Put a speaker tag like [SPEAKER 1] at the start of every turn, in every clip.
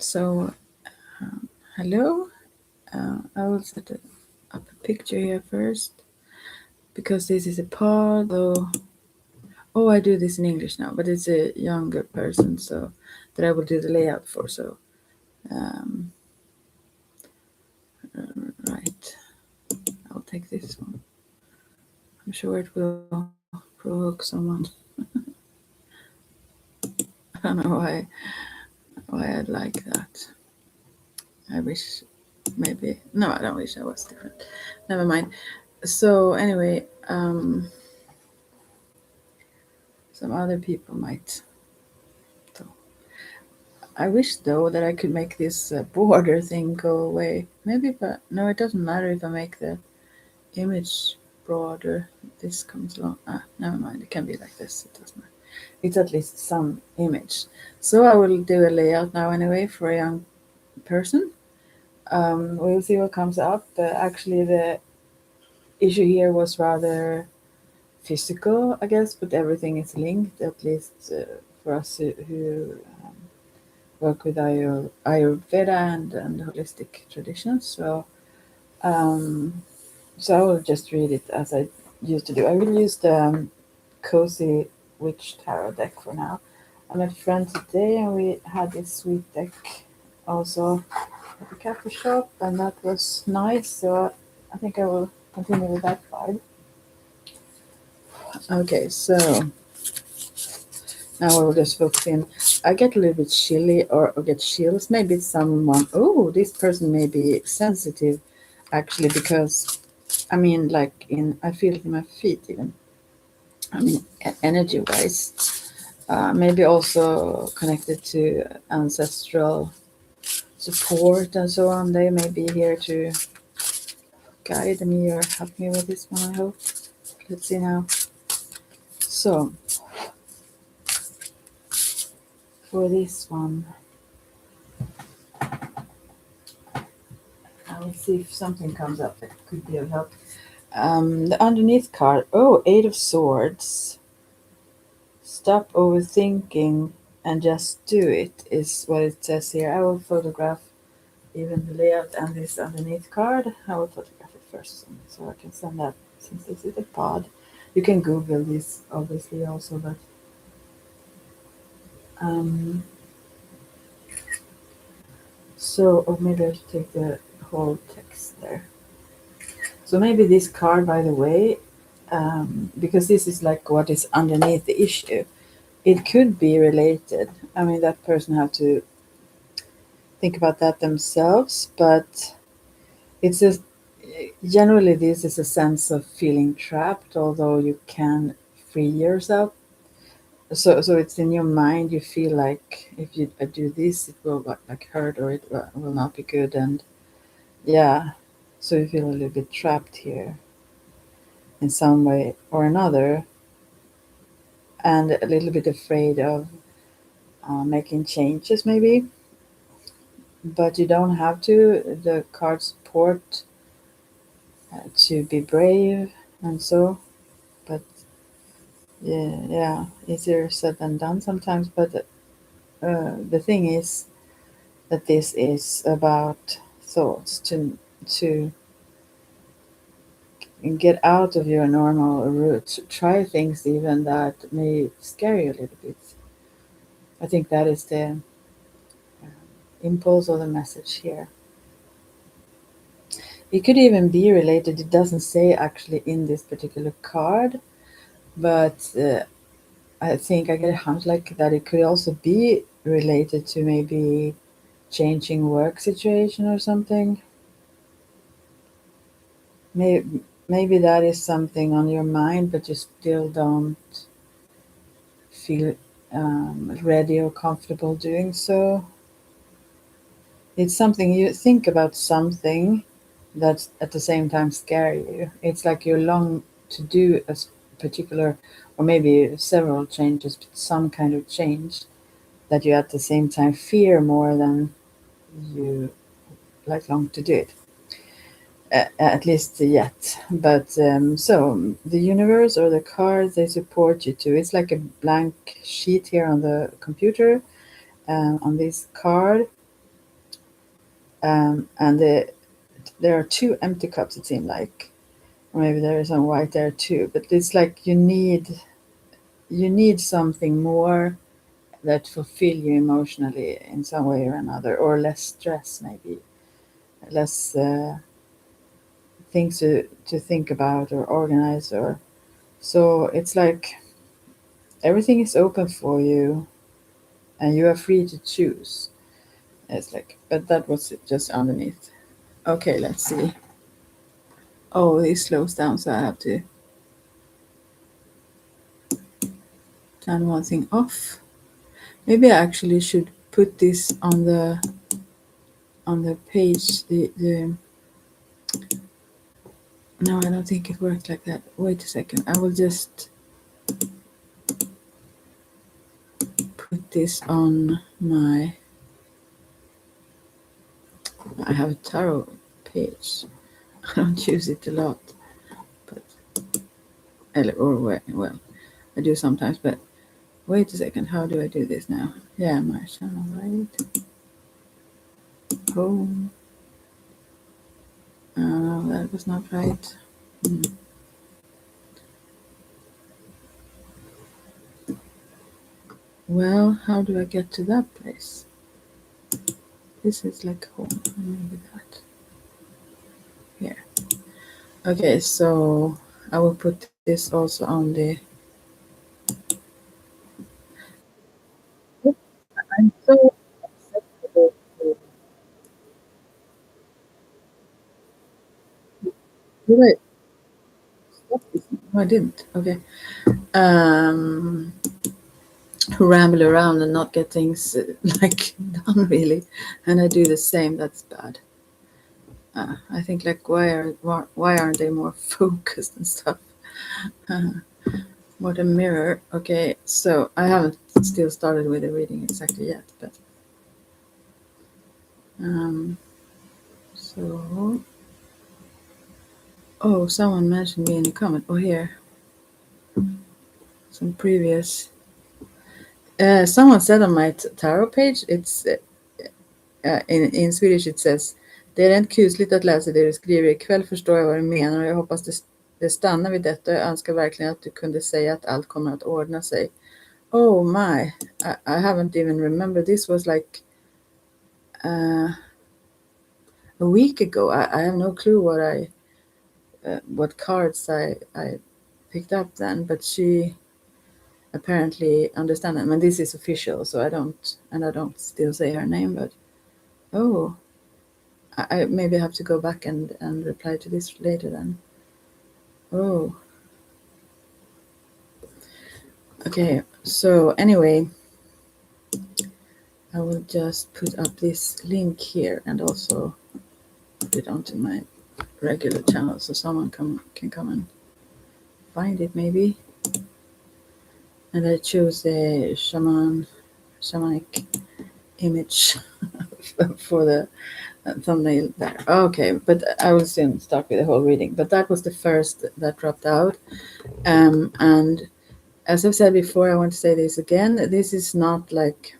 [SPEAKER 1] So, hello. I will set up a picture here first because this is a pod. Oh, I do this in English now, but it's a younger person, so that I will do the layout for. So, um, right, I'll take this one. I'm sure it will provoke someone. I don't know why I'd like that. I wish maybe no, I don't wish I was different. Never mind. So anyway, some other people might. I wish though that I could make this border thing go away. Maybe, but no, it doesn't matter if I make the image broader. This comes along. Never mind. It can be like this. It doesn't matter. It's at least some image. So I will do a layout now anyway for a young person. We'll see what comes up. Actually, the issue here was rather physical, I guess, but everything is linked, at least for us who work with Ayurveda and holistic traditions. Um, so I will just read it as I used to do. I will use the Cozy Witch Tarot deck for now. I met a friend today and we had this sweet deck also at the cafe shop, and that was nice. So I think I will continue with that card. Okay, so now we'll just focus in. I get a little bit chilly or get chills. Maybe it's someone, oh, this person may be sensitive actually, because I mean, like I feel it in my feet even. I mean, energy wise. Maybe also connected to ancestral support and so on. They may be here to guide me or help me with this one, I hope. Let's see now. So, for this one, I will see if something comes up that could be of help. The underneath card, oh, Eight of Swords. Stop overthinking and just do it, is what it says here. I will photograph even the layout and this underneath card. I will photograph it first so I can send that, since this is a pod. You can Google this obviously also, but um, so, or maybe I should take the whole text there. So maybe this card, by the way, because this is like what is underneath the issue, it could be related. I mean, that person have to think about that themselves, but it's a generally this is a sense of feeling trapped, although you can free yourself. So it's in your mind. You feel like if you do this, it will like hurt, or it will not be good, and yeah, so you feel a little bit trapped here in some way or another, and a little bit afraid of making changes maybe, but you don't have to. The cards support to be brave and so, but yeah, easier said than done sometimes. But the thing is that this is about thoughts to get out of your normal route, try things even that may scare you a little bit. I think that is the impulse or the message here. It could even be related, it doesn't say actually in this particular card, but I think I get a hunch like that it could also be related to maybe changing work situation or something. Maybe that is something on your mind, but you still don't feel ready or comfortable doing so. It's something you think about, something that's at the same time scare you. It's like you long to do a particular, or maybe several changes, but some kind of change that you at the same time fear more than you like long to do it. At least yet. But so the universe or the cards, they support you too. It's like a blank sheet here on the computer, on this card. And there are 2 empty cups, it seemed like. Or maybe there is some white there too, but it's like you need something more that fulfill you emotionally in some way or another, or less stress, maybe less things to think about or organize. Or so it's like everything is open for you and you are free to choose. It's like, but that was just underneath. Okay, let's see. Oh, this slows down, so I have to turn one thing off. Maybe I actually should put this on the page. The No, I don't think it worked like that. Wait a second. I will just put this on my. I have a tarot page. I don't use it a lot, but well, I do sometimes. But wait a second. How do I do this now? Yeah, my channel, right? Home. No, that was not right. Well, how do I get to that place? This is like home. Maybe that. Here. Okay, so I will put this also on the. I'm so acceptable to. Wait, stop this. No, I didn't. Okay. Um, Ramble around and not get things like done really, and I do the same. That's bad. I think like why aren't they more focused and stuff? What a mirror. Okay, so I haven't still started with the reading exactly yet, but so oh, someone mentioned me in a comment. Oh, here some previous. Someone said on my tarot page, it's in Swedish it says det är rent kusligt att läsa det du skriver. Ikväll förstår jag vad du menar och jag hoppas det stannar vid detta. Jag önskar verkligen att du kunde säga att allt kommer att ordna sig. Oh my, I haven't even remembered. This was like a week ago. I have no clue what cards I picked up then, but she apparently understand them. And this is official, so I don't still say her name, but oh, I maybe have to go back and reply to this later then. Oh. Okay, so anyway, I will just put up this link here and also put it onto my regular channel so someone can come and find it maybe. And I chose a shamanic image for the thumbnail there. Okay, but I will soon start with the whole reading. But that was the first that dropped out. And as I've said before, I want to say this again. This is not like,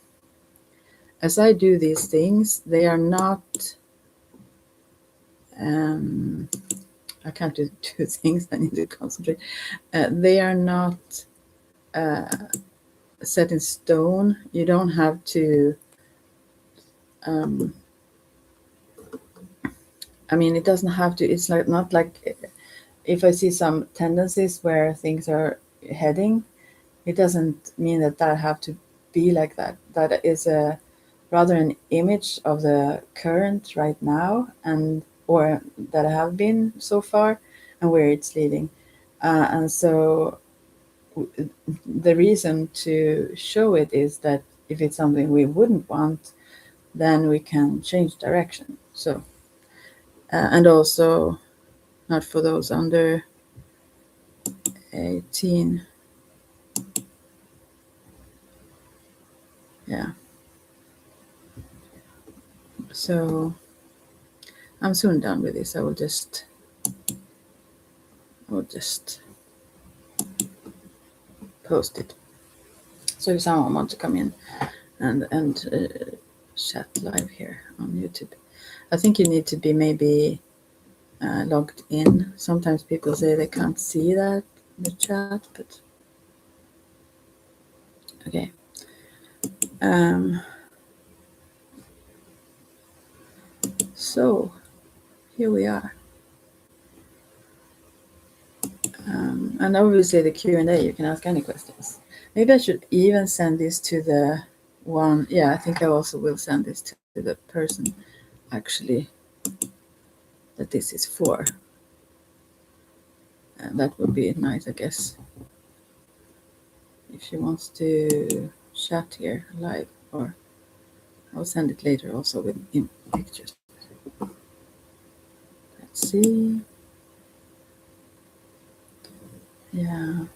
[SPEAKER 1] as I do these things, they are not, I can't do two things, I need to concentrate. They are not set in stone. You don't have to, I mean, it doesn't have to, it's like not like if I see some tendencies where things are heading, it doesn't mean that have to be like that. That is a rather an image of the current right now, and or that have been so far, and where it's leading. And so the reason to show it is that if it's something we wouldn't want, then we can change direction. So, and also not for those under 18. Yeah. So I'm soon done with this. I will just post it. So if someone wants to come in and chat live here on YouTube, I think you need to be maybe logged in. Sometimes people say they can't see that in the chat, but okay. So here we are. And obviously the Q&A, you can ask any questions. Maybe I should even send this to the one. Yeah, I think I also will send this to the person actually that this is for. And that would be nice, I guess. If she wants to chat here live, or I'll send it later also with in pictures. Let's see. Yeah.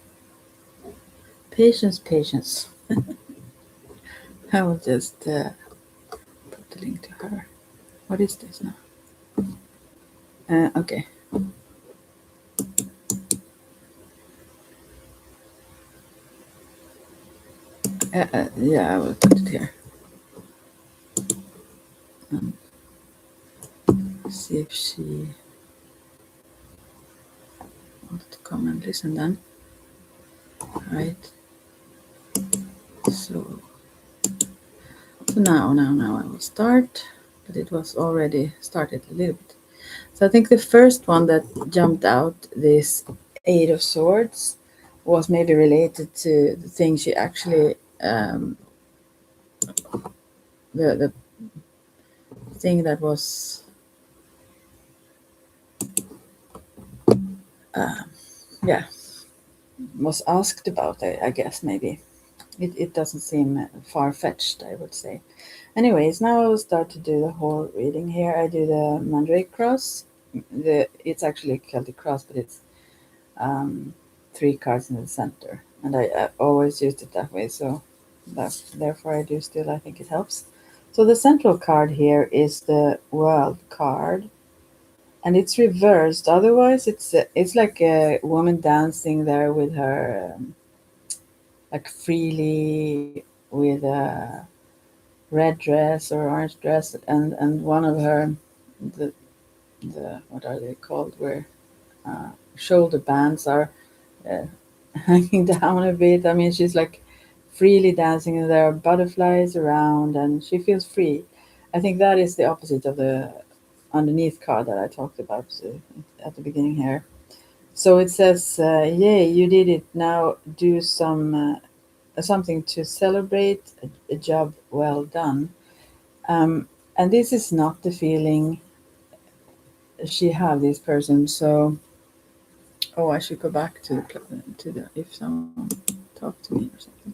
[SPEAKER 1] Patience. I will just put the link to her. What is this now? Okay. Yeah, I will put it here. See if she wants to come and listen then. Right. So now I will start, but it was already started a little bit. So I think the first one that jumped out, this Eight of Swords, was maybe related to the thing she actually, the thing that was, yeah, was asked about, I guess, maybe. It doesn't seem far-fetched, I would say. Anyways, now I will start to do the whole reading here. I do the Mandrake Cross. It's actually a Celtic Cross, but it's 3 cards in the center. And I always used it that way, so therefore I do still. I think it helps. So the central card here is the World card, and it's reversed. Otherwise, it's like a woman dancing there with her, like freely, with a red dress or orange dress, and one of her, the what are they called, where shoulder bands are uh, hanging down a bit. I mean, she's like freely dancing, and there are butterflies around, and she feels free. I think that is the opposite of the underneath card that I talked about at the beginning here. So it says, "Yay, you did it! Now do something to celebrate a job well done." And this is not the feeling she have, this person. So, oh, I should go back to the if someone talk to me or something.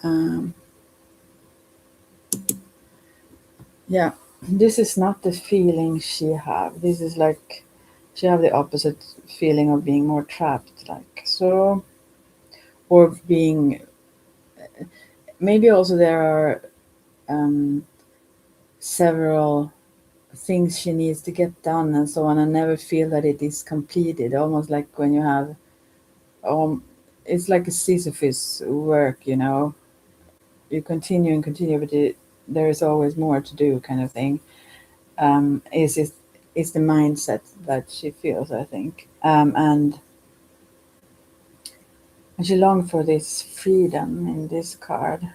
[SPEAKER 1] Um, yeah, this is not the feeling she have. This is like she have the opposite feeling of being more trapped, like so, or being, maybe also there are several things she needs to get done and so on, and never feel that it is completed. Almost like when you have, it's like a Sisyphus work, you know. You continue and continue, but there is always more to do, kind of thing. Is the mindset that she feels, I think, and she longs for this freedom in this card,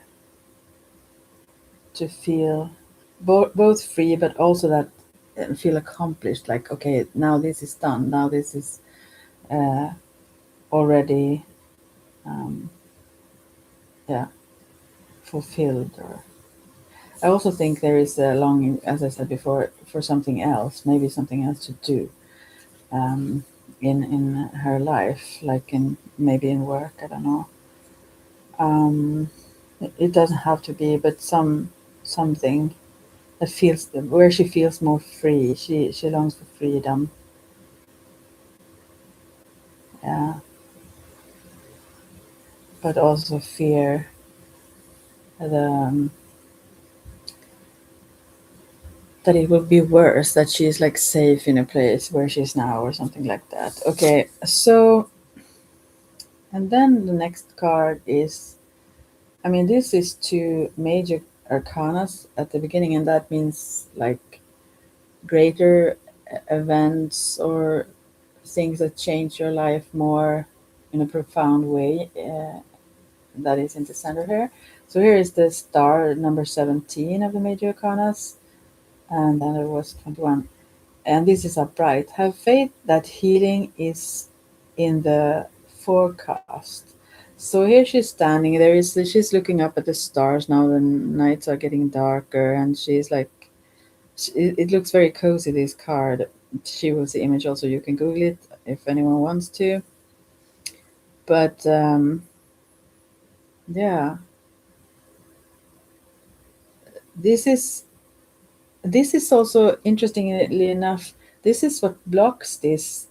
[SPEAKER 1] to feel both free, but also that feel accomplished. Like, okay, now this is done. Now this is already, yeah, fulfilled. Or I also think there is a longing, as I said before, for something else, maybe something else to do um, in her life, like in maybe in work. I don't know. It doesn't have to be, but something that feels where she feels more free. She longs for freedom. Yeah, but also fear the, that it will be worse, that she's like safe in a place where she's now or something like that. Okay, so, and then the next card is, I mean, this is 2 major arcanas at the beginning, and that means like greater events or things that change your life more in a profound way. That is in the center here. So here is the star number 17 of the major arcanas, and then there was 21. And this is upright. Have faith that healing is in the forecast. So here she's standing. She's looking up at the stars now. The nights are getting darker, and she's like, it looks very cozy. This card. She was the image also. You can Google it if anyone wants to. But yeah, this is this is also interestingly enough. This is what blocks this.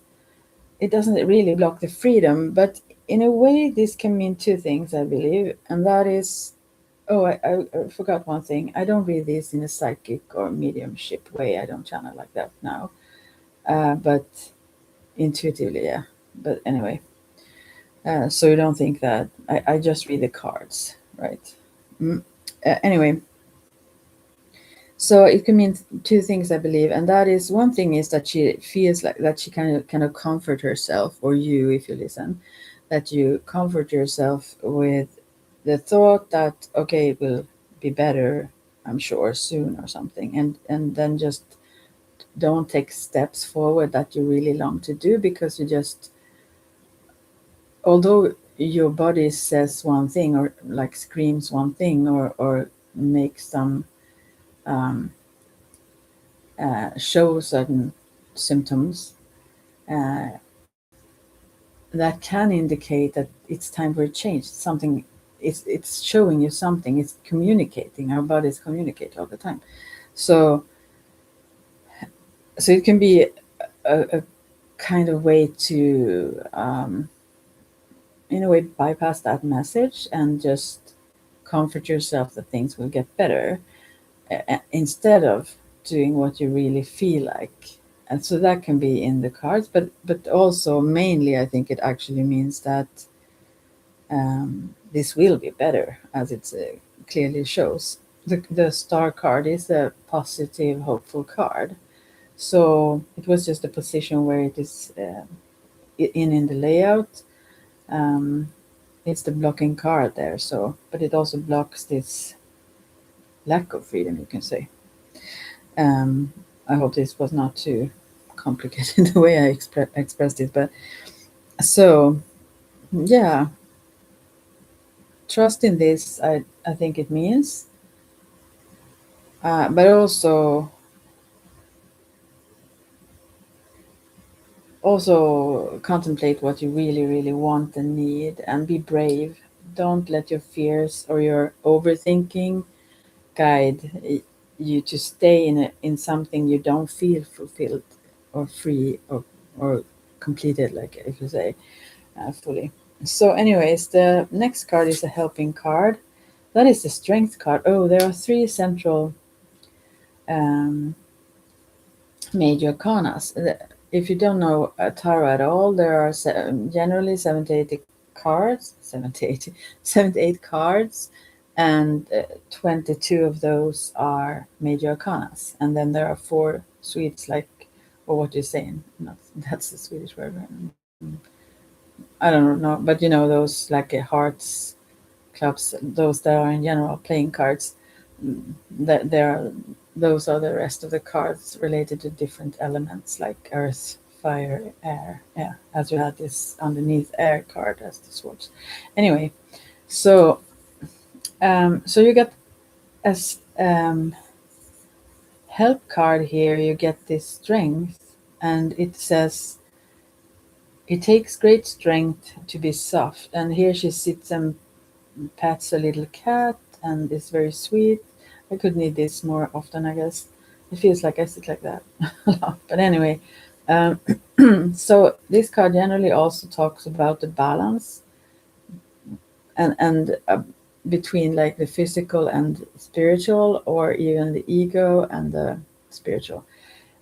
[SPEAKER 1] It doesn't really block the freedom, but in a way, this can mean two things, I believe, and that is, oh, I forgot one thing. I don't read this in a psychic or mediumship way. I don't channel like that now, but intuitively, yeah. But anyway, so you don't think that I just read the cards, right? Mm. Anyway, so it can mean two things, I believe, and that is one thing is that she feels like that she kind of comfort herself, or you, if you listen, that you comfort yourself with the thought that okay, it will be better, I'm sure, soon or something, and then just don't take steps forward that you really long to do because you just, although your body says one thing or like screams one thing or makes some um, show certain symptoms, uh, that can indicate that it's time for a change. Something, it's showing you something. It's communicating. Our bodies communicate all the time. So it can be a kind of way to, in a way, bypass that message and just comfort yourself that things will get better, instead of doing what you really feel like. And so that can be in the cards, but also mainly I think it actually means that this will be better, as it clearly shows. The star card is a positive, hopeful card. So it was just a position where it is in the layout. Um, it's the blocking card there. So, but it also blocks this lack of freedom, you can say. Um, I hope this was not too complicated the way I expressed it, but so yeah, trust in this. I think it means, but also contemplate what you really really want and need, and be brave. Don't let your fears or your overthinking guide you to stay in something you don't feel fulfilled or free or completed, like if you say, fully. So anyways, the next card is a helping card. That is the strength card. Oh, there are three central um, major arcanas. If you don't know tarot at all, there are generally 70 cards, 78 cards, and 22 of those are major arcanas. And then there are four suites, like, or what you're saying. Not, that's the Swedish word. I don't know, but you know, those like hearts, clubs, those that are in general playing cards, that there are, those are the rest of the cards related to different elements like earth, fire, air. Yeah, as you had this underneath air card as the swords. Anyway, so so you get as help card here. You get this strength, and it says it takes great strength to be soft. And here she sits and pets a little cat and is very sweet. I could need this more often, I guess. It feels like I sit like that a lot. But anyway, um, so this card generally also talks about the balance and between like the physical and spiritual, or even the ego and the spiritual.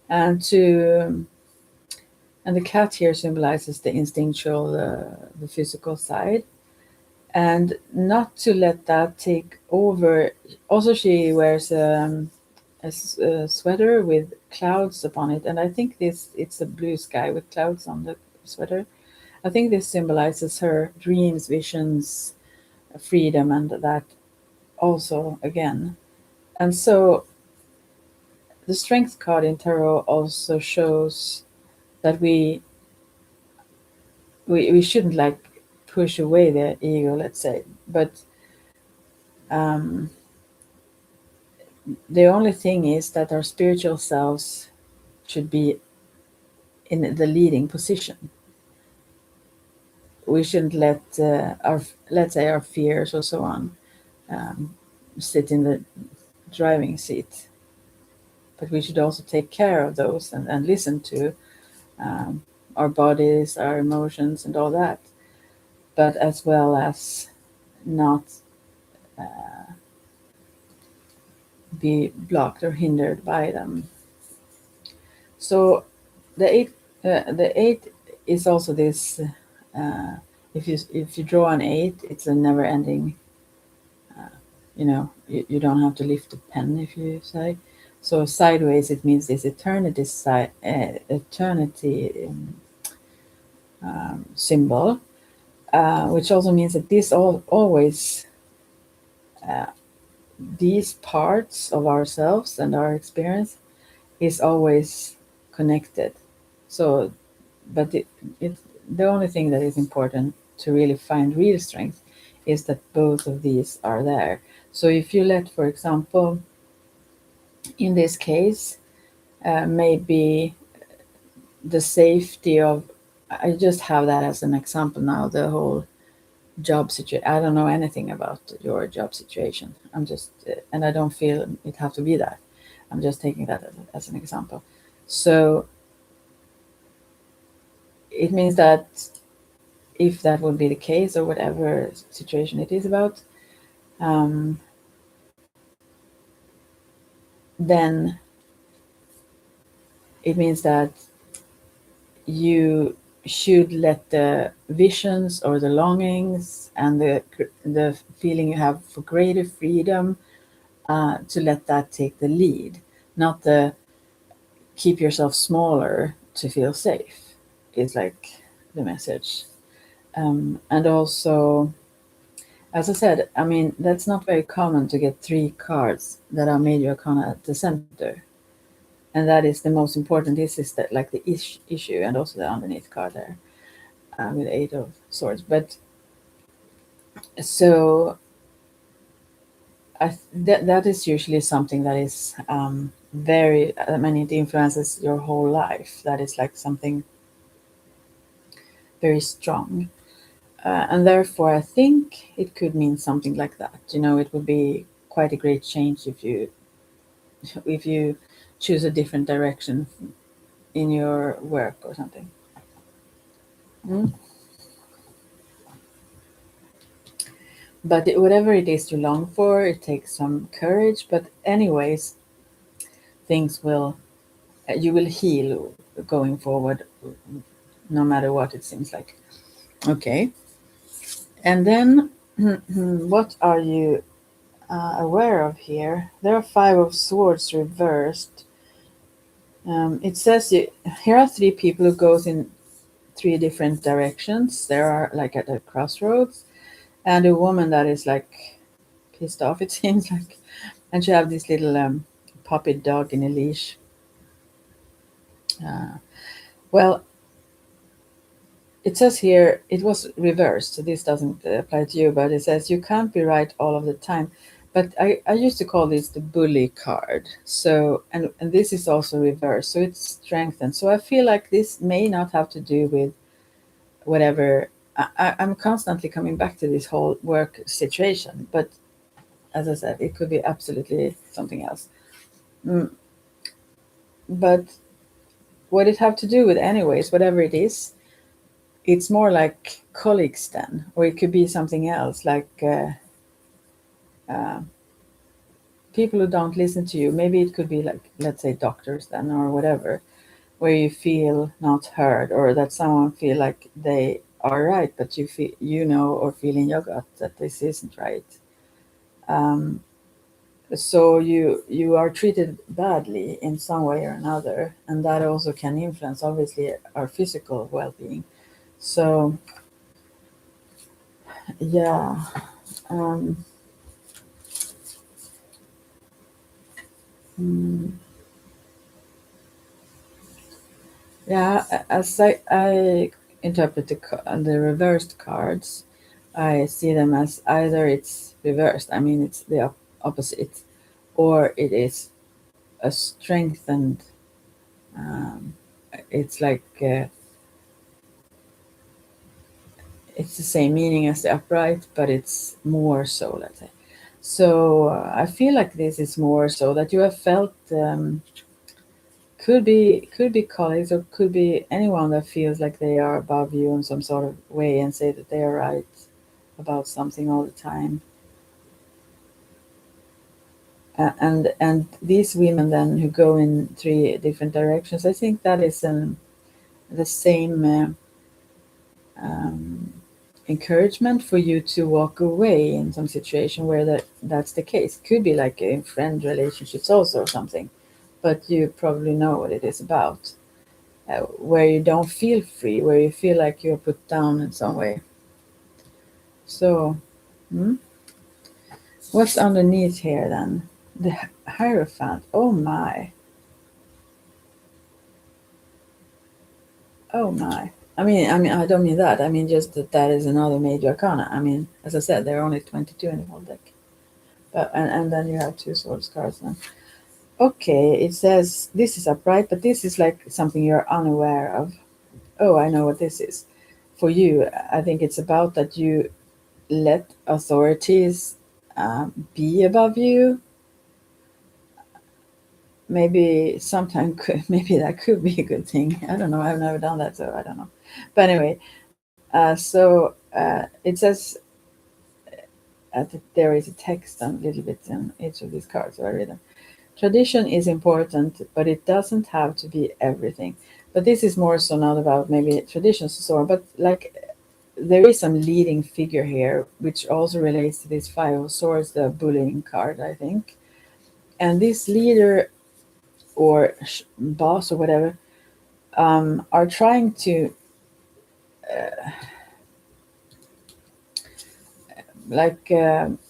[SPEAKER 1] And to and the cat here symbolizes the instinctual, the physical side, and not to let that take over. Also, she wears a sweater with clouds upon it, and I think it's a blue sky with clouds on the sweater. I think this symbolizes her dreams, visions, freedom, and that also again. And so the strength card in tarot also shows that we shouldn't like push away the ego, let's say, but um, the only thing is that our spiritual selves should be in the leading position. We shouldn't let our, let's say, our fears or so on um, sit in the driving seat, but we should also take care of those and listen to um, our bodies, our emotions, and all that, but as well as not be blocked or hindered by them. So the eight is also this. If you draw an eight, it's a never-ending. You don't have to lift a pen, if you say. So sideways, it means this eternity symbol, which also means that this always these parts of ourselves and our experience is always connected. So, but the only thing that is important to really find real strength is that both of these are there. So if you let, for example, in this case, maybe the safety of, I just have that as an example now, the whole job situation. I don't know anything about your job situation. I'm just, and I don't feel it have to be that. I'm just taking that as an example. So it means that if that would be the case, or whatever situation it is about, then it means that you should let the visions or the longings and the feeling you have for greater freedom, to let that take the lead, not the keep yourself smaller to feel safe, is like the message. And also, as I said, I mean, that's not very common to get 3 cards that are major arcana at the center. And that is the most important. This is that, like the issue, and also the underneath card there, with 8 of Swords. But so that is usually something that is very, I mean, it influences your whole life. That is like something very strong. And therefore, I think it could mean something like that. It would be quite a great change if you choose a different direction in your work or something. But whatever it is you long for, it takes some courage. But anyways, things you will heal going forward, no matter what it seems like. Okay. And then, what are you aware of here? There are 5 of Swords reversed. It says here are 3 people who goes in 3 different directions. There are like at a crossroads, and a woman that is like pissed off, it seems like, and she have this little puppy dog in a leash. Well, it says here it was reversed, so this doesn't apply to you, but it says you can't be right all of the time. But I used to call this the bully card. So, and this is also reversed, so it's strengthened. So I feel like this may not have to do with whatever. I'm constantly coming back to this whole work situation, but as I said, it could be absolutely something else. But what it have to do with, anyways, whatever it is, it's more like colleagues then, or it could be something else, like people who don't listen to you. Maybe it could be like, let's say, doctors then, or whatever, where you feel not heard, or that someone feel like they are right, but you feel, or feel in your gut that this isn't right. So you are treated badly in some way or another, and that also can influence obviously our physical well-being. So yeah, um, mm, yeah. As I interpret the reversed cards, I see them as either it's reversed. I mean, it's the opposite, or it is a strengthened. Um, it's like it's the same meaning as the upright, but it's more so. Let's say. So I feel like this is more so that you have felt. Could be colleagues or could be anyone that feels like they are above you in some sort of way and say that they are right about something all the time. And these women then who go in three different directions, I think that is the same um, encouragement for you to walk away in some situation where that's the case. Could be like in friend relationships also or something, but you probably know what it is about. Where you don't feel free, where you feel like you're put down in some way. So, hmm, what's underneath here then? The Hierophant. Oh my. Oh my. I mean, I don't mean that. I mean, just that is another major arcana. I mean, as I said, there are only 22 in the whole deck. But and then you have two swords cards then. Okay, it says this is upright, but this is like something you're unaware of. Oh, I know what this is. For you, I think it's about that you let authorities be above you. Maybe sometime maybe that could be a good thing. I don't know. I've never done that, so I don't know. But anyway, it says there is a text a little bit in each of these cards. So I read them. Tradition is important, but it doesn't have to be everything. But this is more so not about maybe traditions and so on, but like there is some leading figure here, which also relates to this Five of Swords, the bullying card, I think. And this leader or boss or whatever are trying to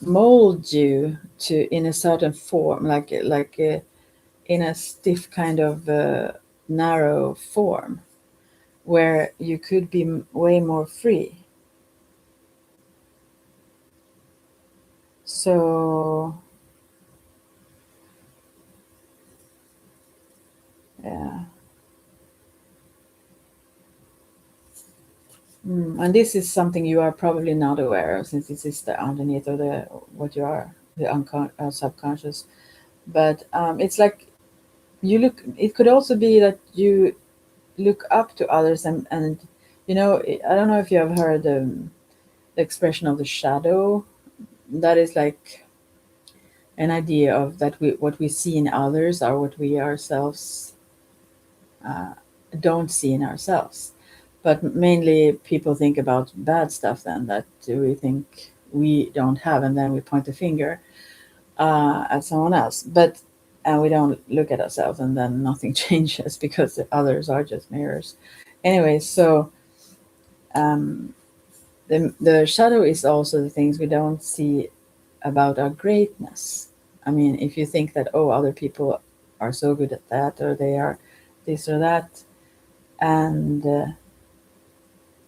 [SPEAKER 1] mold you to in a certain form, in a stiff kind of narrow form where you could be way more free. So yeah. And this is something you are probably not aware of since this is the underneath of the what you are, the subconscious. But it's like you look. It could also be that you look up to others, and I don't know if you have heard the expression of the shadow. That is like an idea of that we what we see in others are what we ourselves uh, don't see in ourselves. But mainly people think about bad stuff then that we think we don't have, and then we point the finger at someone else. But and we don't look at ourselves, and then nothing changes because the others are just mirrors. Anyway, so um, the shadow is also the things we don't see about our greatness. I mean, if you think that, oh, other people are so good at that, or they are this or that, and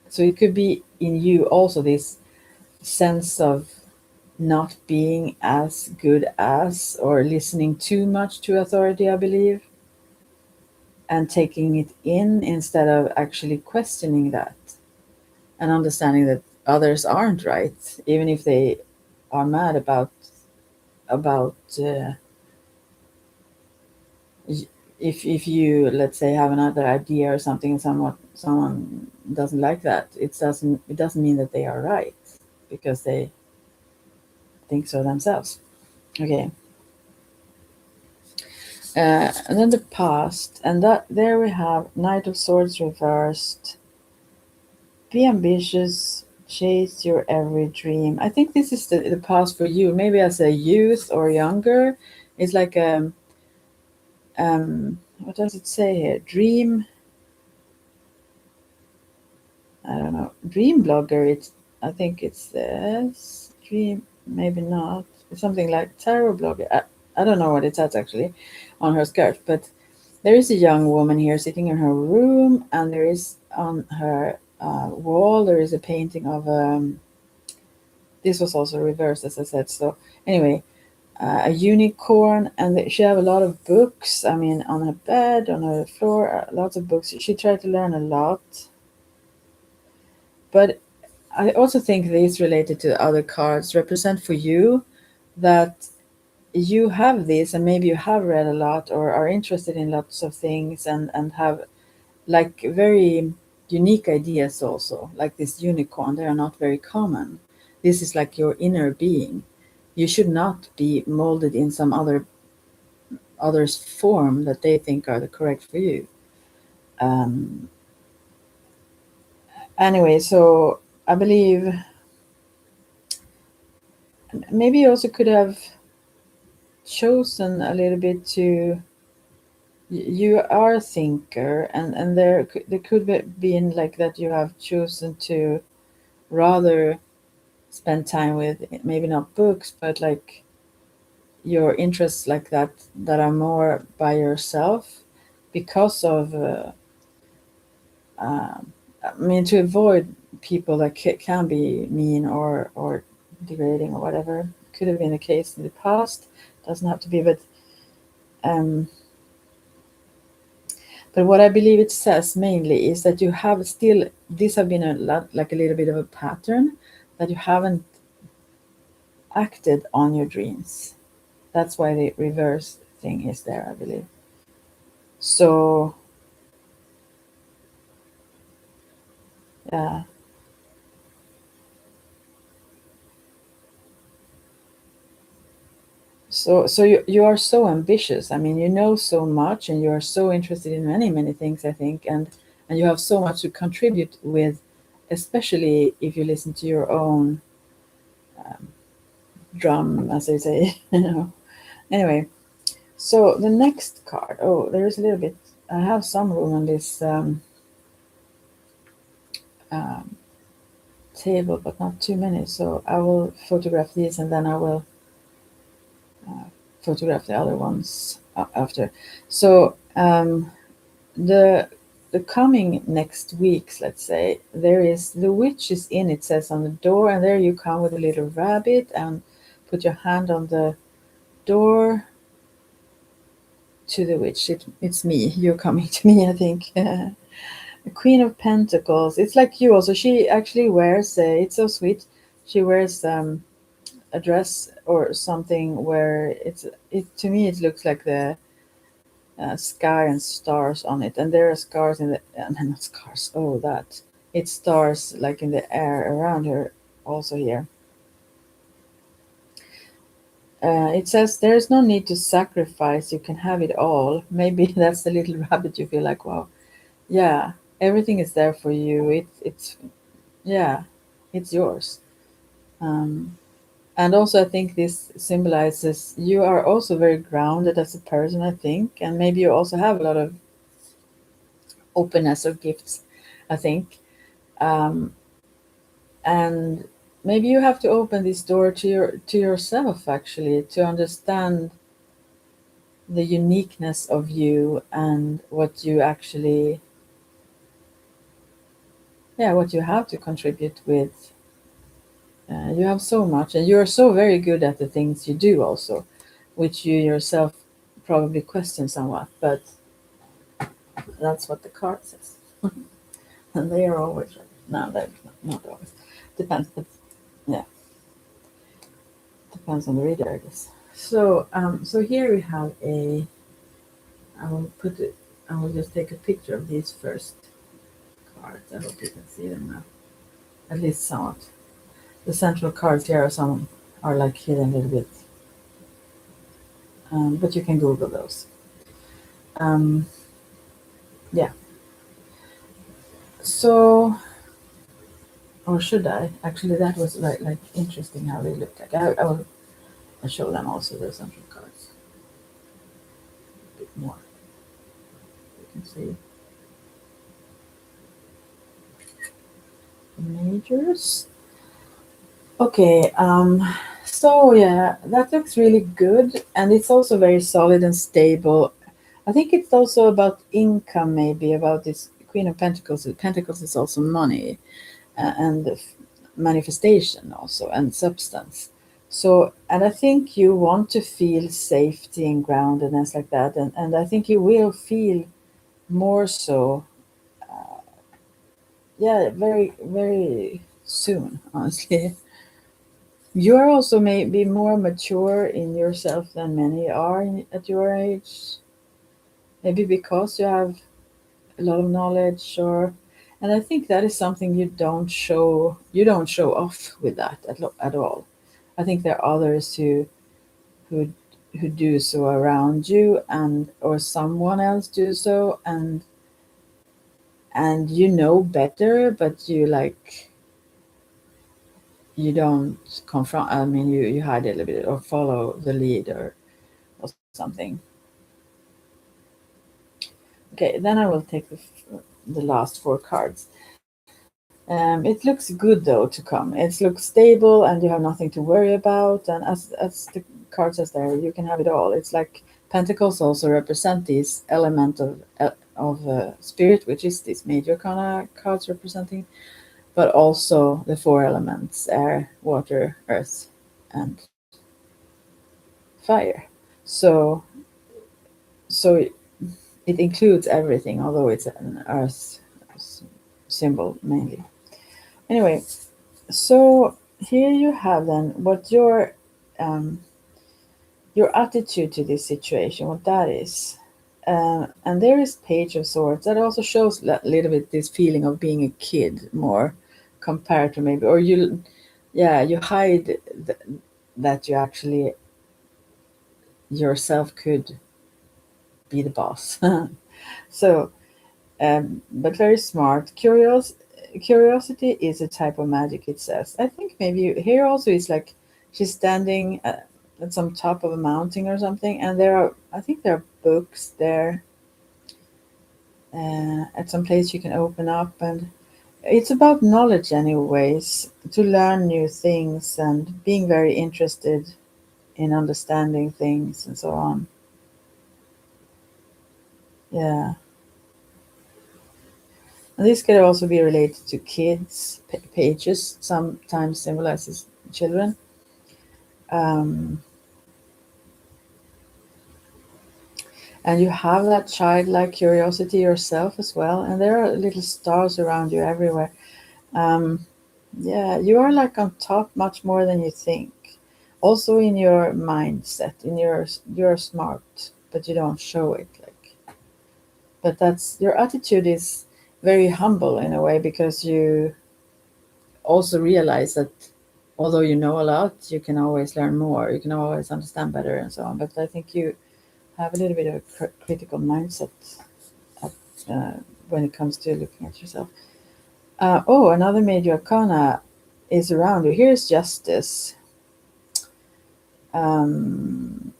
[SPEAKER 1] so it could be in you also this sense of not being as good as or listening too much to authority, I believe, and taking it in instead of actually questioning that and understanding that others aren't right, even if they are mad about if you, let's say, have another idea or something and someone doesn't like that. It doesn't mean that they are right because they think so themselves. Okay. And then the past, and that there we have Knight of Swords reversed. Be ambitious, Chase your every dream. I think this is the past for you. Maybe as a youth or younger, it's like what does it say here? Dream. I don't know. Dream blogger. It's. I think it's this dream. Maybe not. It's something like tarot blogger. I don't know what it says actually, on her skirt. But there is a young woman here sitting in her room, and there is on her wall there is a painting of this was also reversed, as I said. So anyway, a unicorn, and she have a lot of books. I mean, on her bed, on her floor, lots of books. She tried to learn a lot, but I also think these related to other cards represent for you that you have this, and maybe you have read a lot or are interested in lots of things, and have like very unique ideas also, like this unicorn. They are not very common. This is like your inner being. You should not be molded in some other's form that they think are the correct for you. Um, anyway, so I believe maybe you also could have chosen a little bit to. You are a thinker, and there could be in like that you have chosen to rather spend time with maybe not books, but like your interests like that are more by yourself because of I mean, to avoid people that can be mean or degrading or whatever. Could have been the case in the past. Doesn't have to be, um, but what I believe it says mainly is that you have still. These have been a lot, like a little bit of a pattern that you haven't acted on your dreams. That's why the reverse thing is there, I believe. So yeah. So you are so ambitious. I mean, you know so much, and you are so interested in many things. I think, and you have so much to contribute with, especially if you listen to your own drum, as they say. You know. Anyway, so the next card. Oh, there is a little bit. I have some room on this um, table, but not too many. So I will photograph these, and then I will photograph the other ones after. So the the coming next weeks, let's say, there is the witch is in, it says on the door, and there you come with a little rabbit and put your hand on the door to the witch. It's me. You're coming to me, I think. The Queen of Pentacles. It's like you also. She actually wears. It's so sweet. She wears a dress or something where it to me it looks like the sky and stars on it, and there are scars in the not scars. Oh, that it's stars like in the air around her. Also here, it says there is no need to sacrifice. You can have it all. Maybe that's the little rabbit. You feel like, wow, yeah, everything is there for you. It's yeah, it's yours. Um, and also, I think this symbolizes you are also very grounded as a person. I think, and maybe you also have a lot of openness or gifts. I think. Um, and maybe you have to open this door to yourself actually to understand the uniqueness of you and what you actually what you have to contribute with. You have so much, and you're so very good at the things you do also, which you yourself probably question somewhat, but that's what the card says. And they are always right. No, they're not always. Depends, but yeah, depends on the reader, I guess. So here we have a. I will put it. I will just take a picture of these first cards. I hope you can see them now, at least somewhat. The central cards here are some are like hidden a little bit, but you can Google those. Um, yeah. So Or should I? Actually, that was like interesting how they look like. I'll show them also the central cards a bit more. You can see the majors. Okay, so yeah, that looks really good, and it's also very solid and stable. I think it's also about income, maybe about this Queen of Pentacles. Pentacles is also money, and manifestation also, and substance. So, and I think you want to feel safety and groundedness like that, and I think you will feel more so, yeah, very, very soon, honestly. You are also maybe more mature in yourself than many are at your age. Maybe because you have a lot of knowledge, or and I think that is something you don't show. You don't show off with that at all. I think there are others who who do so around you, and or someone else do so, and you know better, but you don't confront. I mean, you hide it a little bit or follow the lead or something. Okay, then I will take the last four cards. It looks good though to come. It looks stable, and you have nothing to worry about. And as the card says there, you can have it all. It's like Pentacles also represent this element of spirit, which is these major kind of cards representing, but also the four elements: air, water, earth, and fire. So so it includes everything, although it's an earth symbol mainly. Anyway, so here you have then what um, your attitude to this situation, what that is. And there is Page of Swords that also shows a little bit this feeling of being a kid more compared to maybe, or you hide that you actually yourself could be the boss. So, but very smart. Curiosity is a type of magic, it says. I think maybe here also is like she's standing at some top of a mountain or something, and I think there are books there at some place you can open up, and it's about knowledge, anyways, to learn new things and being very interested in understanding things and so on. Yeah. And this could also be related to kids. Pages sometimes symbolizes children. Um, and you have that childlike curiosity yourself as well. And there are little stars around you everywhere. Um, yeah, you are like on top much more than you think. Also in your mindset, you're smart, but you don't show it. But that's your attitude is very humble in a way because you also realize that although you know a lot, you can always learn more. You can always understand better and so on. But I think you have a little bit of a critical mindset at, uh, when it comes to looking at yourself. Oh, another major arcana is around you. Here's Justice. Um,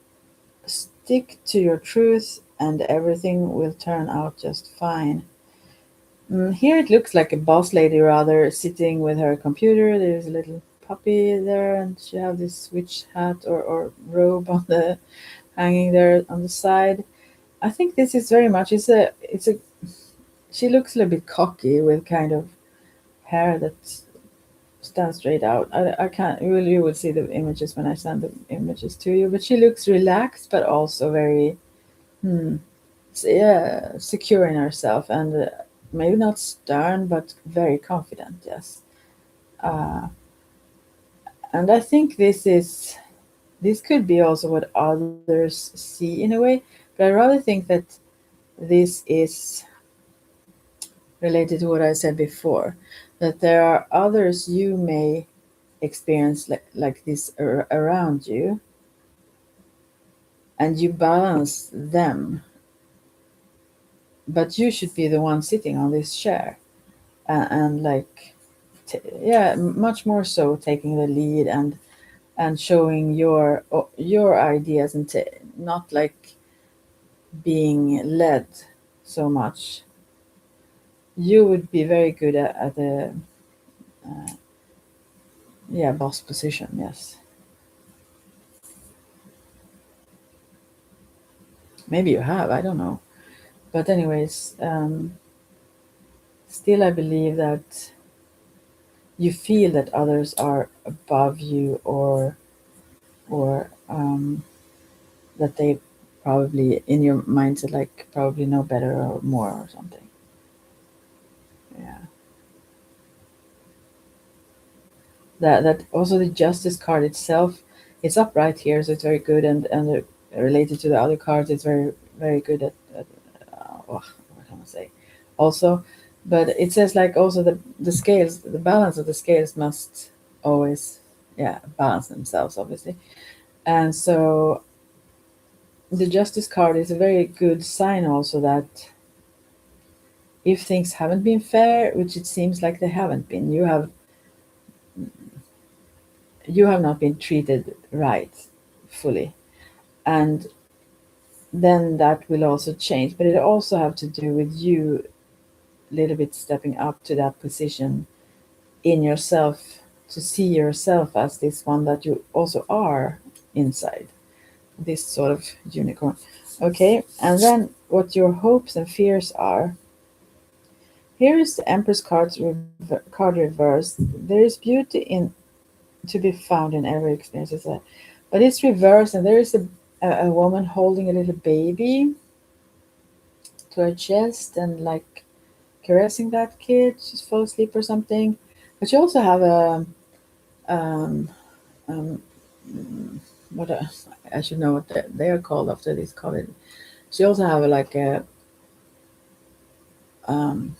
[SPEAKER 1] Stick to your truth, and everything will turn out just fine. Here it looks like a boss lady rather sitting with her computer. There's a little puppy there, and she have this witch hat or robe on the hanging there on the side. I think this is very much it's a she looks a little bit cocky with kind of hair that stands straight out. I can't you will see the images when I send the images to you, but she looks relaxed but also very hmm, yeah, secure in herself and maybe not stern but very confident. Yes, uh, and I think this could be also what others see in a way, but I rather think that this is related to what I said before, that there are others you may experience like this around you, and you balance them, but you should be the one sitting on this chair and like yeah, much more so taking the lead and showing your ideas and not like being led so much. You would be very good at the yeah, boss position. Yes, maybe you have. I don't know. But anyways, still, I believe that you feel that others are above you, or that they probably in your mindset like probably know better or more or something. Yeah, that also the justice card itself, it's upright here, so it's very good, and related to the other cards, it's very good at what can I say? Also, but it says like also the scales, the balance of the scales must always, yeah, balance themselves, obviously. And so the justice card is a very good sign also that if things haven't been fair, which it seems like they haven't been, you have not been treated right fully, and then that will also change. But it also have to do with you a little bit stepping up to that position in yourself, to see yourself as this one that you also are inside, this sort of unicorn. Okay, and then what your hopes and fears are. Here is the Empress card reversed. There is beauty in to be found in every experience, but it's reversed, and there is a woman holding a little baby to her chest and like caressing that kid. She's fall asleep or something. But you also have a um, um, what I should know what they are called after this college. She also have like a um,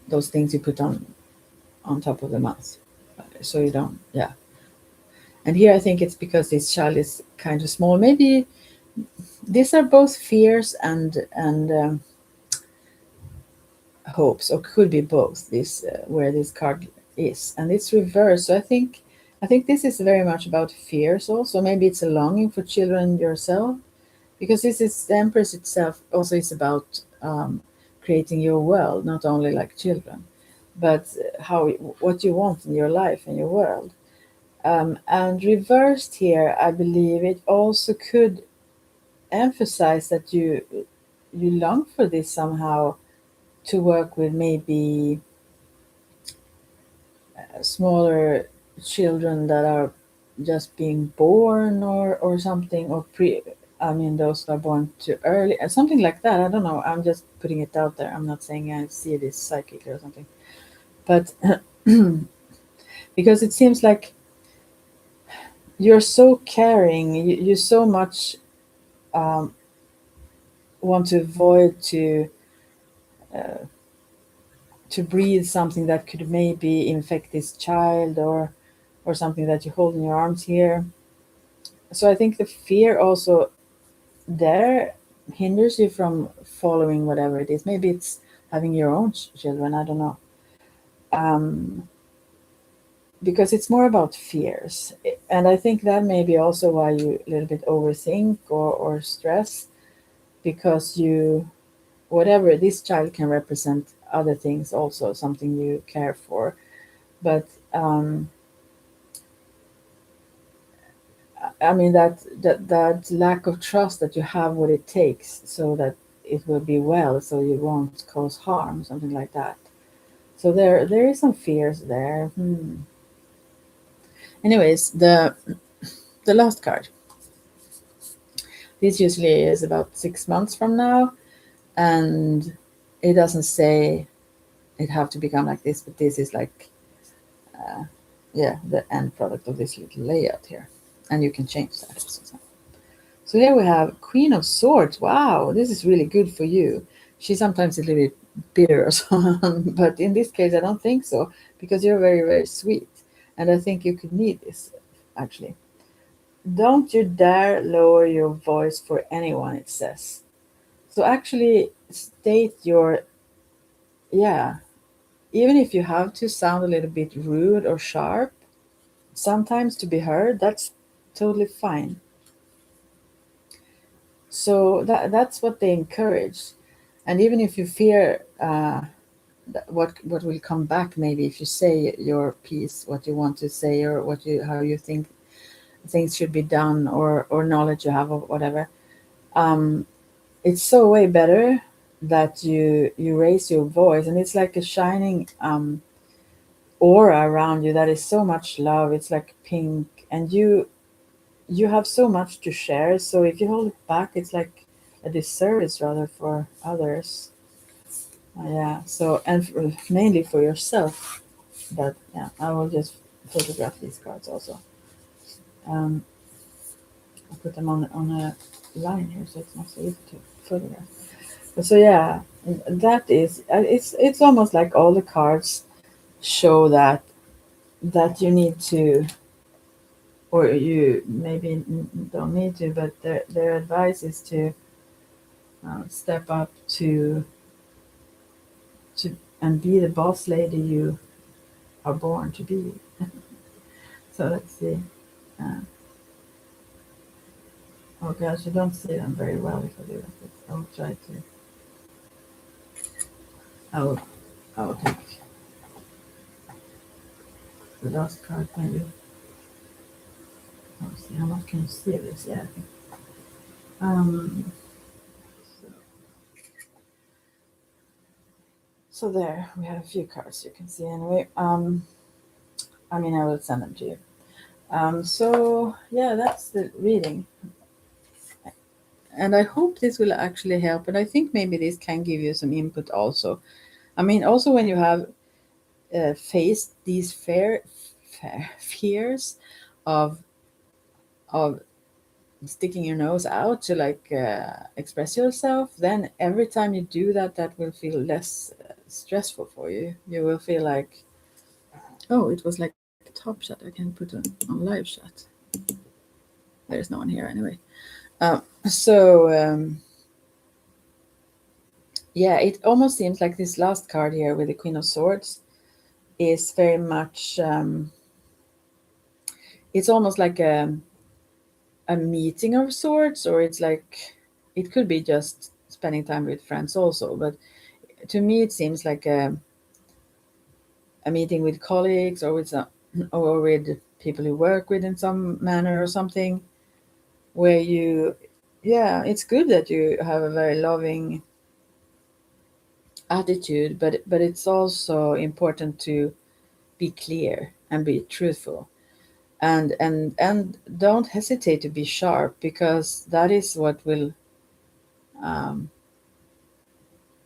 [SPEAKER 1] those things you put on top of the mouth, so you don't, yeah. And here I think it's because this child is kind of small. Maybe these are both fears and hopes, or could be both. This where this card is, and it's reversed. So I think this is very much about fears. Also, maybe it's a longing for children yourself, because this is the Empress itself. Also, is about creating your world, not only like children, but how what you want in your life and your world. And reversed here, I believe it also could emphasize that you long for this somehow, to work with maybe smaller children that are just being born, or something, or pre I mean those who are born too early, something like that. I don't know, I'm just putting it out there. I'm not saying I see this psychically or something, but because it seems like you're so caring, you so much um, want to avoid to breathe something that could maybe infect this child, or something that you hold in your arms here. So I think the fear also there hinders you from following whatever it is. Maybe it's having your own children. I don't know. Um, because it's more about fears, and I think that may be also why you a little bit overthink or stress, because you whatever this child can represent other things, also something you care for. But I mean that lack of trust that you have what it takes, so that it will be well, so you won't cause harm, something like that. So there is some fears there. Anyways, the last card. This usually is about 6 months from now, and it doesn't say it have to become like this, but this is like yeah, the end product of this little layout here, and you can change that also. So here we have Queen of Swords. Wow, this is really good for you. She's sometimes a little bit bitter or so, but in this case, I don't think so, because you're very, very sweet. And I think you could need this, actually. Don't you dare lower your voice for anyone, it says. So actually state your, yeah, even if you have to sound a little bit rude or sharp, sometimes to be heard, that's totally fine. So that's what they encourage. And even if you fear what will come back, maybe if you say your piece, what you want to say, or how you think things should be done, or knowledge you have, or whatever, um, it's so way better that you raise your voice, and it's like a shining aura around you that is so much love. It's like pink, and you have so much to share. So if you hold it back, it's like a disservice rather for others. Yeah. So, and mainly for yourself. But yeah, I will just photograph these cards also. Um, I'll put them on a line here, so it's not so easy to photograph. So yeah, that is it's almost like all the cards show that you need to, or you maybe don't need to, but their advice is to step up to and be the boss lady you are born to be. So let's see. Uh, oh gosh, I don't see them very well if I do that. But I'll try to. I'll I'll take the last card maybe. Let's see how much can you see of this? Yeah, I think. So, so there we have a few cards you can see anyway. I mean I will send them to you. So yeah, that's the reading. And I hope this will actually help. And I think maybe this can give you some input also. I mean, also when you have faced these fears of of sticking your nose out to like express yourself, then every time you do that, that will feel less stressful for you. You will feel like, oh, it was like a top shot. I can put on live chat. There's no one here anyway. So yeah, it almost seems like this last card here with the Queen of Swords is very much. It's almost like a meeting of sorts, or it's like it could be just spending time with friends also. But to me, it seems like a meeting with colleagues, or with or with people you work with in some manner or something, where you, yeah, it's good that you have a very loving attitude, but it's also important to be clear and be truthful, and don't hesitate to be sharp, because that is what will um,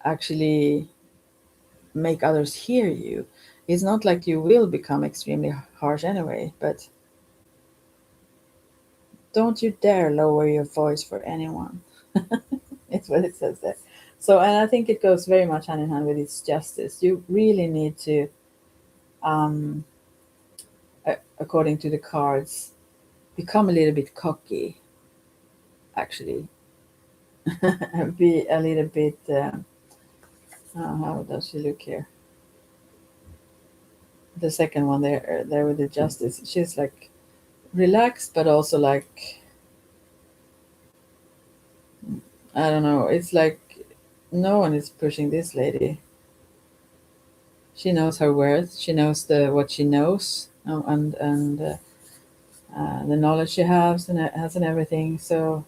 [SPEAKER 1] actually make others hear you. It's not like you will become extremely harsh anyway, but don't you dare lower your voice for anyone. It's what it says there. So, and I think it goes very much hand in hand with its justice. You really need to, um, according to the cards, become a little bit cocky, actually. Be a little bit, how does she look here? The second one there with the justice. She's like relaxed, but also like, I don't know. It's like no one is pushing this lady. She knows her worth. She knows the what she knows, and the knowledge she has and everything. So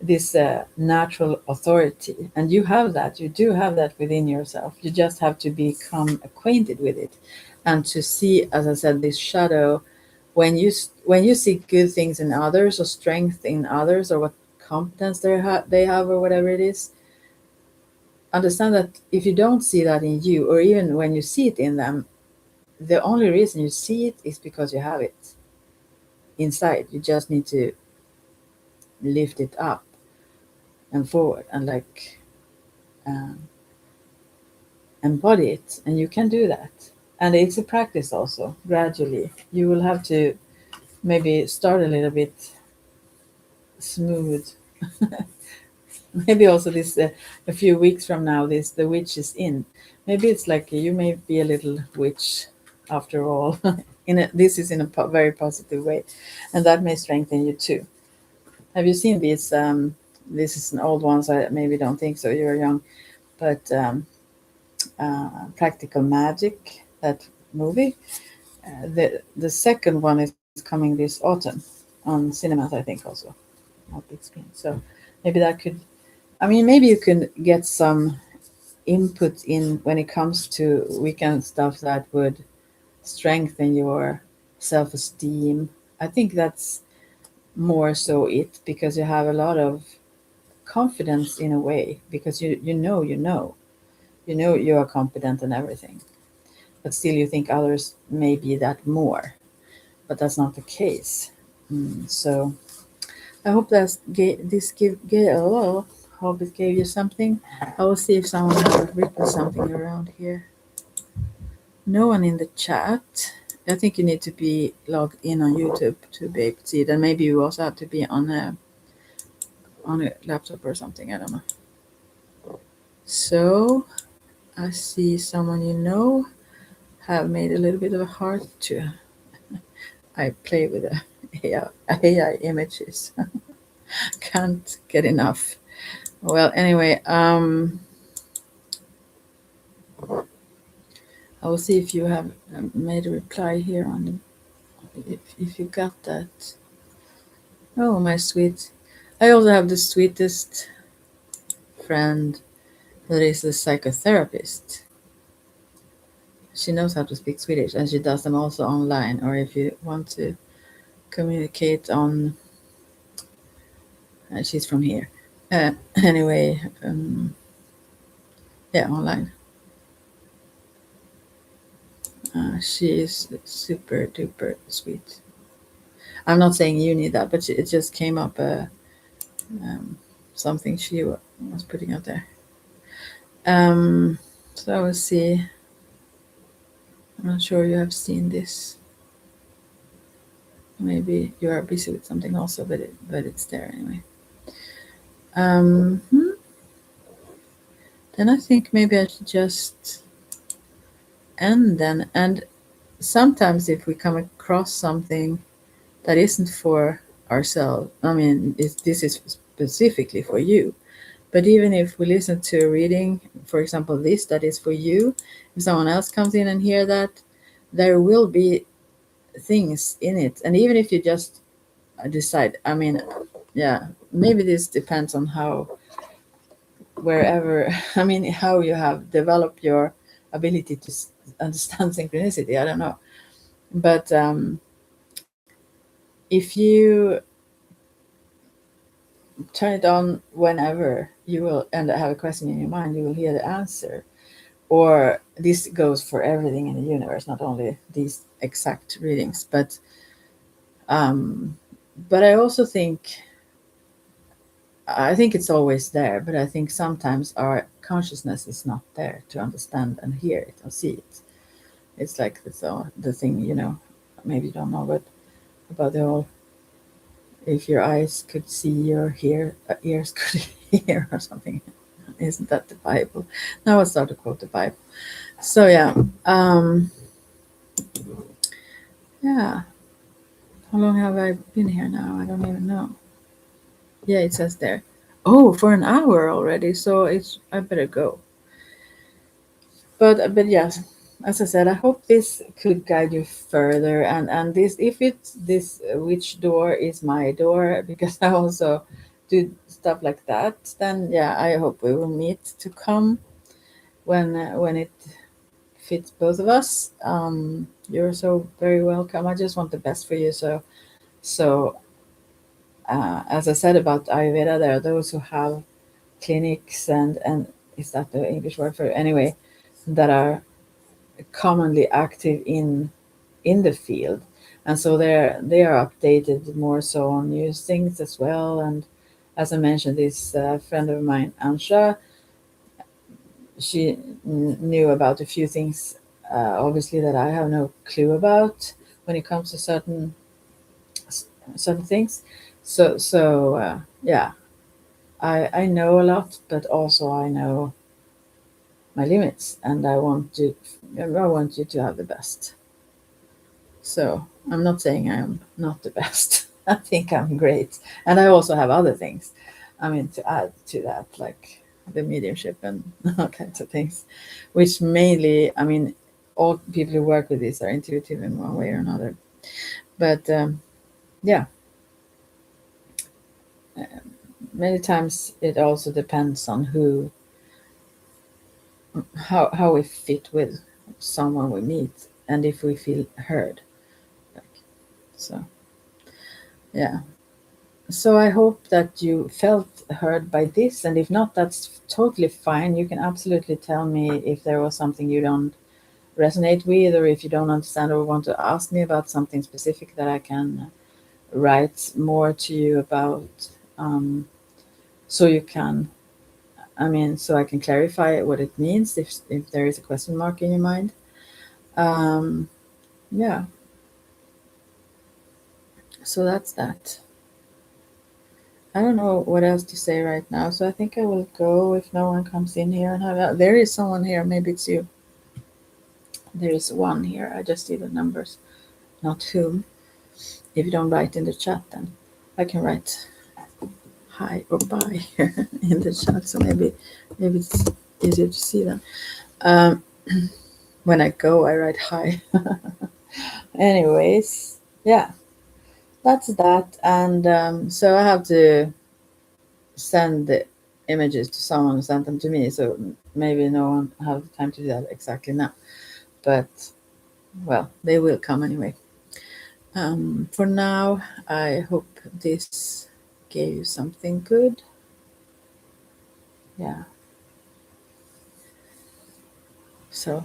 [SPEAKER 1] this natural authority, and you have that. You do have that within yourself. You just have to become acquainted with it, and to see, as I said, this shadow. When you see good things in others, or strength in others, or what competence they have, or whatever it is, understand that if you don't see that in you, or even when you see it in them, the only reason you see it is because you have it inside. You just need to lift it up and forward, and like um, embody it, and you can do that. And it's a practice also. Gradually you will have to maybe start a little bit smooth maybe also this a few weeks from now, this the witch is in. Maybe it's like you may be a little witch after all. This is in a very positive way, and that may strengthen you too. Have you seen these? This is an old one, so I maybe don't think so. You're young, but Practical Magic, that movie. The second one is coming this autumn on cinemas, I think, also on big screen. So maybe that could. I mean, maybe you can get some input in when it comes to weekend stuff that would strengthen your self-esteem. I think that's more so it, because you have a lot of confidence in a way, because you know you are competent and everything, but still you think others may be that more, but that's not the case. So I hope this hope it gave you something. I will see if someone has written something around here. No one in the chat. I think you need to be logged in on YouTube to be able to see it, and maybe you also have to be on a laptop or something. I don't know. So I see someone have made a little bit of a heart too. I play with the AI images. Can't get enough. Well, anyway, I will see if you have made a reply here on if you got that. Oh, my sweet. I also have the sweetest friend that is a psychotherapist. She knows how to speak Swedish, and she does them also online, or if you want to communicate on. She's from here. Anyway, yeah, online. She is super duper sweet. I'm not saying you need that, but it just came up something she was putting out there. So I will see. I'm not sure you have seen this. Maybe you are busy with something also, but it's there anyway. Then I think maybe I should just end then. And sometimes if we come across something that isn't for ourselves, I mean, this is specifically for you. But even if we listen to a reading, for example, this that is for you, if someone else comes in and hear that, there will be things in it. And even if you just decide, I mean, yeah, maybe this depends on wherever, I mean, how you have developed your ability to understand synchronicity. I don't know. But if you turn it on whenever you will, and have a question in your mind, you will hear the answer. Or this goes for everything in the universe, not only these exact readings, but I also think it's always there, but I think sometimes our consciousness is not there to understand and hear it or see it. It's like the thing, maybe you don't know, but about the whole, if your eyes could see, your ears could hear, or something. Isn't that the Bible? Now I'll start to quote the Bible. So yeah, yeah. How long have I been here now? I don't even know. Yeah, it says there. Oh, for an hour already. So I better go. But yes, as I said, I hope this could guide you further. And this, if it's this, which door is my door? Because I also do stuff like that. Then yeah, I hope we will meet to come when it fits both of us. You're so very welcome. I just want the best for you. So as I said about Ayurveda, there are those who have clinics and is that the English word for it? Anyway, that are commonly active in the field, and so they are updated more so on new things as well. And as I mentioned, this friend of mine, Ansha, she knew about a few things, obviously, that I have no clue about when it comes to certain things. So yeah, I know a lot, but also I know my limits, and I want you to have the best. So I'm not saying I'm not the best. I think I'm great, and I also have other things. I mean, to add to that, like the mediumship and all kinds of things, which mainly, I mean, all people who work with this are intuitive in one way or another. But yeah, many times it also depends on how we fit with someone we meet and if we feel heard. Like, so yeah. So I hope that you felt heard by this, and if not, that's totally fine. You can absolutely tell me if there was something you don't resonate with, or if you don't understand or want to ask me about something specific that I can write more to you about, so you can, I mean, so I can clarify what it means if there is a question mark in your mind. Um, yeah, so that's that. I don't know what else to say right now, so I think I will go if no one comes in here and have. There is someone here, maybe it's you. There is one here. I just see the numbers, not whom. If you don't write in the chat, then I can write hi or bye here in the chat, so maybe it's easier to see them. Um, when I go, I write hi. Anyways, yeah, that's that, and so I have to send the images to someone who sent them to me. So maybe no one have time to do that exactly now, but well, they will come anyway. For now, I hope this gave you something good. Yeah. So,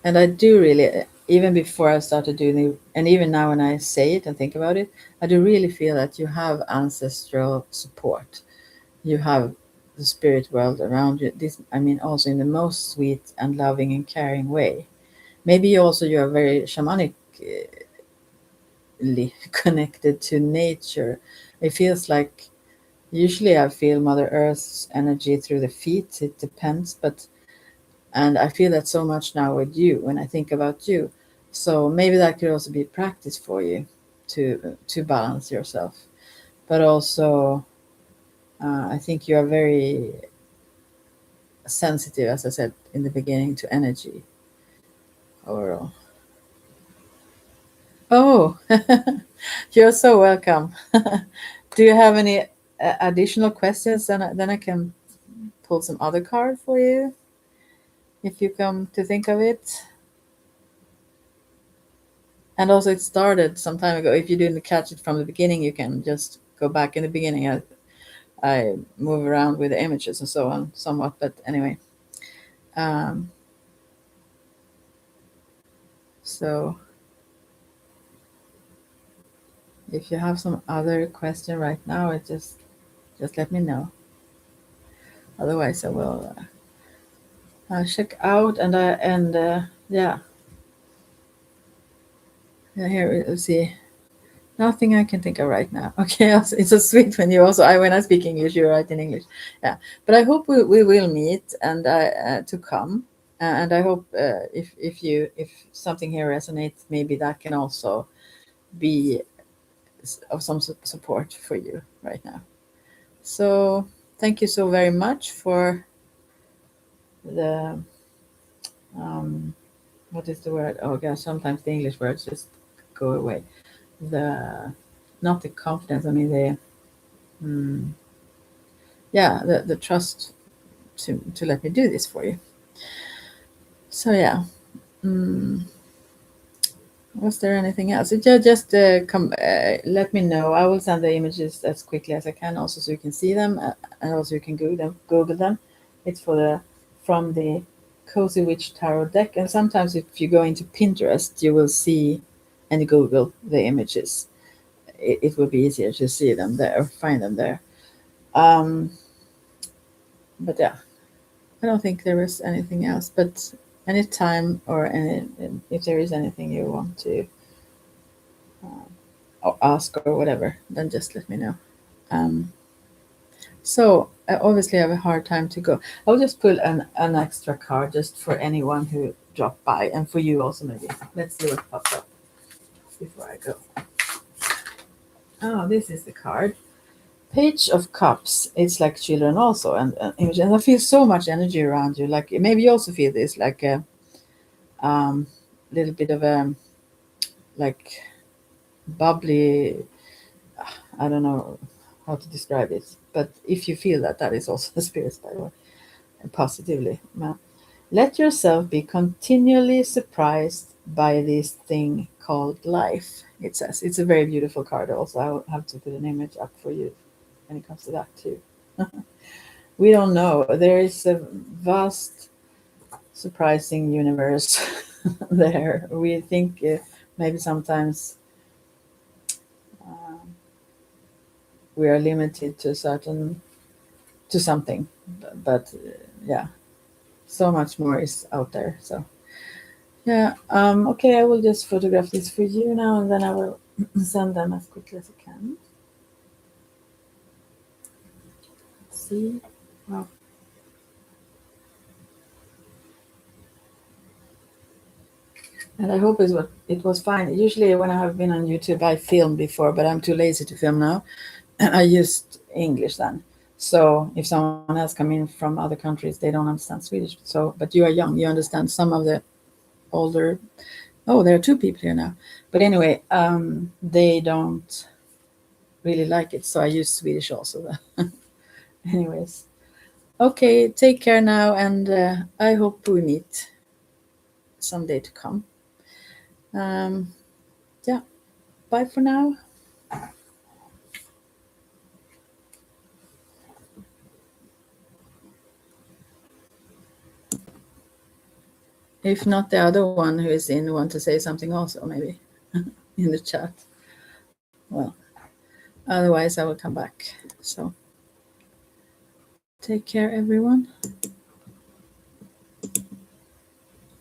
[SPEAKER 1] and I do really, even before I started doing it, and even now when I say it and think about it, I do really feel that you have ancestral support. You have the spirit world around you. This, I mean, also in the most sweet and loving and caring way. Maybe also you are very shamanically connected to nature. It feels like usually I feel Mother Earth's energy through the feet. It depends, but and I feel that so much now with you when I think about you. So maybe that could also be practice for you to balance yourself. But also, I think you are very sensitive, as I said in the beginning, to energy overall. Oh, you're so welcome. Do you have any additional questions? Then I can pull some other card for you if you come to think of it. And also, it started some time ago. If you didn't catch it from the beginning, you can just go back in the beginning. I move around with the images and so on somewhat, but anyway. Um, so if you have some other question right now, it just let me know. Otherwise, I will check out and yeah. Yeah, here let's see. Nothing I can think of right now. Okay, it's so sweet when you also when I speak English, you write in English. Yeah, but I hope we will meet and to come. And I hope if something here resonates, maybe that can also be of some support for you right now. So thank you so very much for the what is the word? Oh gosh, sometimes the English words just go away. The not the confidence. I mean the yeah the trust to let me do this for you. So yeah. Mm, was there anything else? Just come. Let me know. I will send the images as quickly as I can, also so you can see them, and also you can Google them. Google them. It's from the Cozy Witch Tarot deck. And sometimes if you go into Pinterest, you will see and Google the images. It will be easier to see them there, find them there. Um, but yeah, I don't think there is anything else. But anytime or if there is anything you want to or ask or whatever, then just let me know. Um, so I obviously have a hard time to go. I'll just pull an extra card just for anyone who dropped by, and for you also maybe. Let's see what pops up before I go. Oh, this is the card. Page of Cups. It's like children also, and I feel so much energy around you. Like maybe you also feel this, like a little bit of a like bubbly. I don't know how to describe it, but if you feel that, that is also the spirits, by the way, and positively. Let yourself be continually surprised by this thing called life. It says it's a very beautiful card. Also, I will have to put an image up for you when it comes to that too. We don't know. There is a vast, surprising universe there. We think maybe sometimes um, we are limited to something, but yeah, so much more is out there. So yeah, okay, I will just photograph this for you now, and then I will send them as quickly as I can. Let's see. Wow. And I hope it was fine. Usually, when I have been on YouTube, I filmed before, but I'm too lazy to film now. I used English then. So if someone else come in from other countries, they don't understand Swedish. So, but you are young, you understand some of the older. Oh, there are two people here now. But anyway, they don't really like it, so I use Swedish also. Anyways, okay, take care now, and I hope we meet someday to come. Yeah, bye for now. If not, the other one who is in want to say something also, maybe in the chat. Well, otherwise I will come back. So take care, everyone.